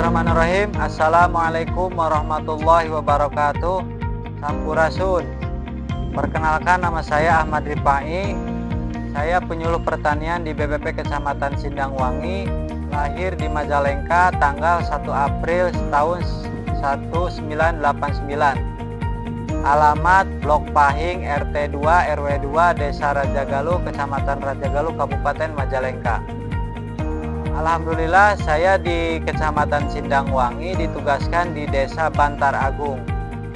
Bismillahirrahmanirrahim. Assalamualaikum warahmatullahi wabarakatuh. Sampurasun. Perkenalkan, nama saya Ahmad Rifai. Saya penyuluh pertanian di BPP Kecamatan Sindangwangi. Lahir di Majalengka tanggal 1 April tahun 1989. Alamat Blok Pahing RT 2 RW 2 Desa Rajagaluh, Kecamatan Rajagaluh, Kabupaten Majalengka. Alhamdulillah, saya di Kecamatan Sindangwangi ditugaskan di Desa Bantar Agung.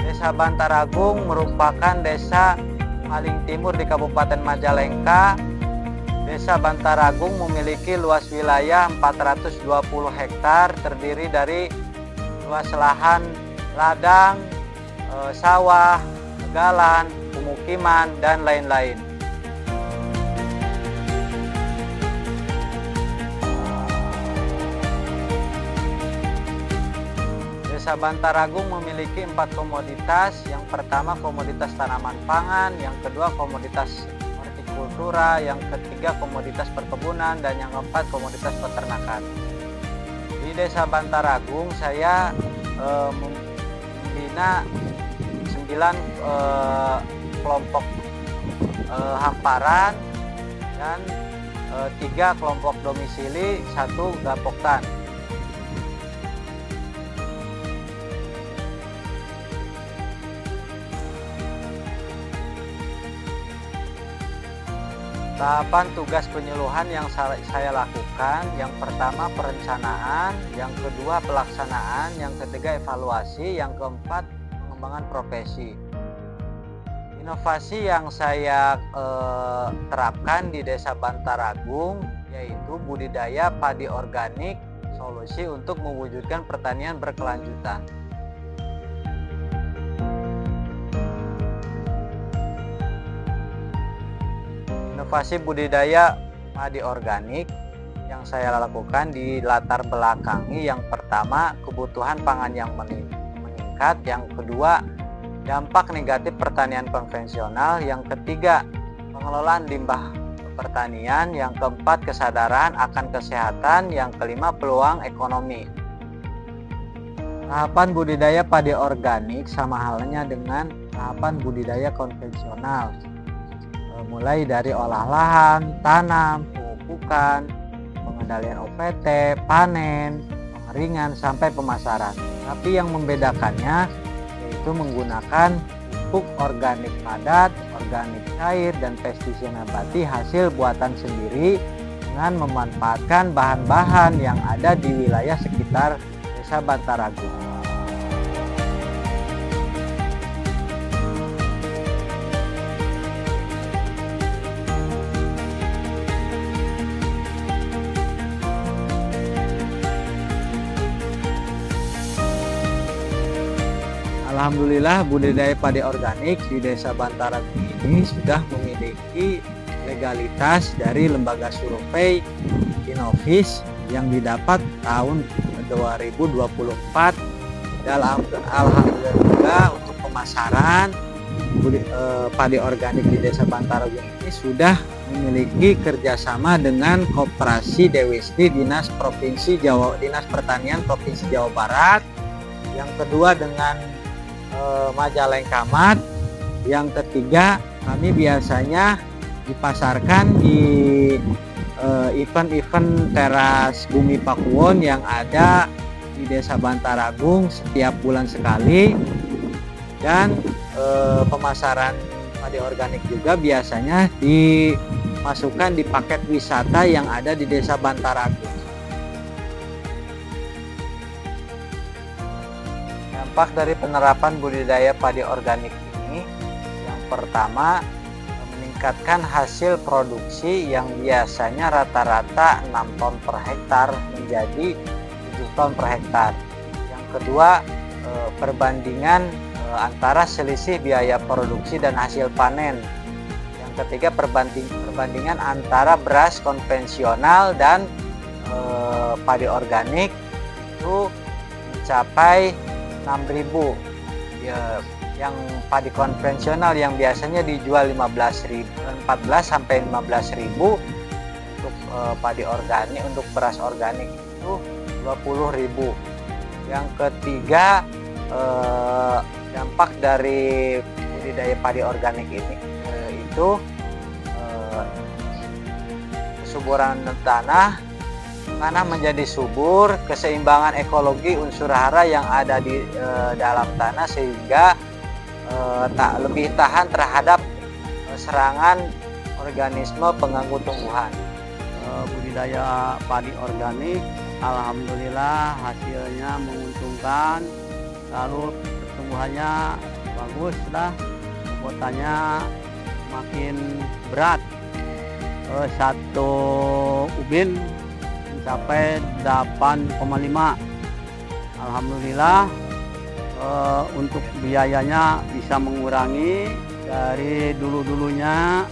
Desa Bantar Agung merupakan desa paling timur di Kabupaten Majalengka. Desa Bantar Agung memiliki luas wilayah 420 hektar, terdiri dari luas lahan ladang, sawah, tegalan, pemukiman, dan lain-lain. Desa Bantar Agung memiliki 4 komoditas. Yang pertama komoditas tanaman pangan, yang kedua komoditas hortikultura, yang ketiga komoditas perkebunan, dan yang keempat komoditas peternakan. Di Desa Bantar Agung saya membina 9 kelompok hamparan dan 3 kelompok domisili, 1 gapoktan. Tahapan tugas penyuluhan yang saya lakukan, yang pertama perencanaan, yang kedua pelaksanaan, yang ketiga evaluasi, yang keempat pengembangan profesi. Inovasi yang saya terapkan di Desa Bantar Agung yaitu budidaya padi organik, solusi untuk mewujudkan pertanian berkelanjutan. Inovasi budidaya padi organik yang saya lakukan di latar belakangi, yang pertama kebutuhan pangan yang meningkat, yang kedua dampak negatif pertanian konvensional, yang ketiga pengelolaan limbah pertanian, yang keempat kesadaran akan kesehatan, yang kelima peluang ekonomi. Tahapan budidaya padi organik sama halnya dengan tahapan budidaya konvensional, mulai dari olah lahan, tanam, pemupukan, pengendalian OPT, panen, pengeringan, sampai pemasaran. Tapi yang membedakannya yaitu menggunakan pupuk organik padat, organik cair, dan pestisida nabati hasil buatan sendiri dengan memanfaatkan bahan-bahan yang ada di wilayah sekitar Desa Bantar Agung. Alhamdulillah, budidaya padi organik di Desa Bantar Agung ini sudah memiliki legalitas dari lembaga survei Innovis yang didapat tahun 2024. Alhamdulillah juga untuk pemasaran padi organik di Desa Bantar Agung ini sudah memiliki kerjasama dengan Koperasi Dewisdi Dinas Pertanian Provinsi Jawa Barat, yang kedua dengan Majalengka Mat, yang ketiga kami biasanya dipasarkan di event-event teras Bumi Pakuwon yang ada di Desa Bantar Agung setiap bulan sekali, dan pemasaran padi organik juga biasanya dimasukkan di paket wisata yang ada di Desa Bantar Agung. Dampak dari penerapan budidaya padi organik ini, yang pertama meningkatkan hasil produksi yang biasanya rata-rata 6 ton per hektar menjadi 7 ton per hektar. Yang kedua, perbandingan antara selisih biaya produksi dan hasil panen. Yang ketiga, perbandingan antara beras konvensional dan padi organik itu mencapai 6.000. Yang padi konvensional yang biasanya dijual 14 sampai 15.000, untuk padi organik, untuk beras organik itu 20.000. Yang ketiga, dampak dari budidaya padi organik ini itu kesuburan tanah menjadi subur, keseimbangan ekologi unsur hara yang ada di dalam tanah sehingga tak lebih tahan terhadap serangan organisme pengganggu tumbuhan. Budidaya padi organik, alhamdulillah hasilnya menguntungkan, lalu pertumbuhannya bagus lah, bobotannya makin berat. Satu ubin mencapai 8,5. Alhamdulillah untuk biayanya bisa mengurangi dari dulunya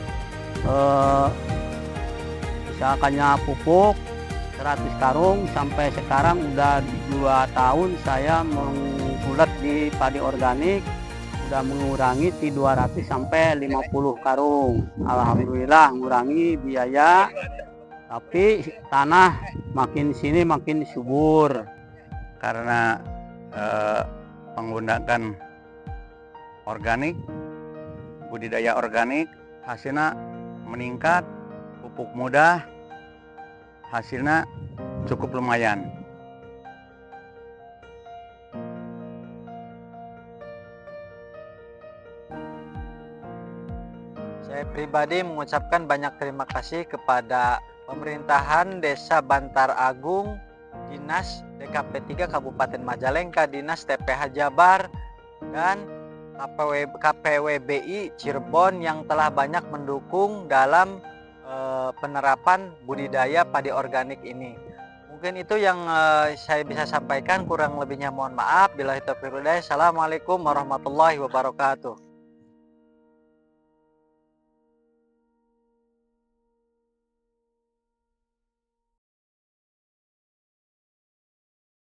misalkannya pupuk 100 karung sampai sekarang udah 2 tahun saya menggulat di padi organik, udah mengurangi 200 sampai 50 karung. Alhamdulillah mengurangi biaya, tapi tanah makin sini makin subur karena menggunakan organik, budidaya organik, hasilnya meningkat, pupuk mudah, hasilnya cukup lumayan. Saya pribadi mengucapkan banyak terima kasih kepada pemerintahan Desa Bantar Agung, Dinas DKP 3 Kabupaten Majalengka, Dinas TPH Jabar, dan KPWBI Cirebon yang telah banyak mendukung dalam penerapan budidaya padi organik ini. Mungkin itu yang saya bisa sampaikan, kurang lebihnya mohon maaf. Billahi taufiq wal hidayah. Assalamualaikum warahmatullahi wabarakatuh.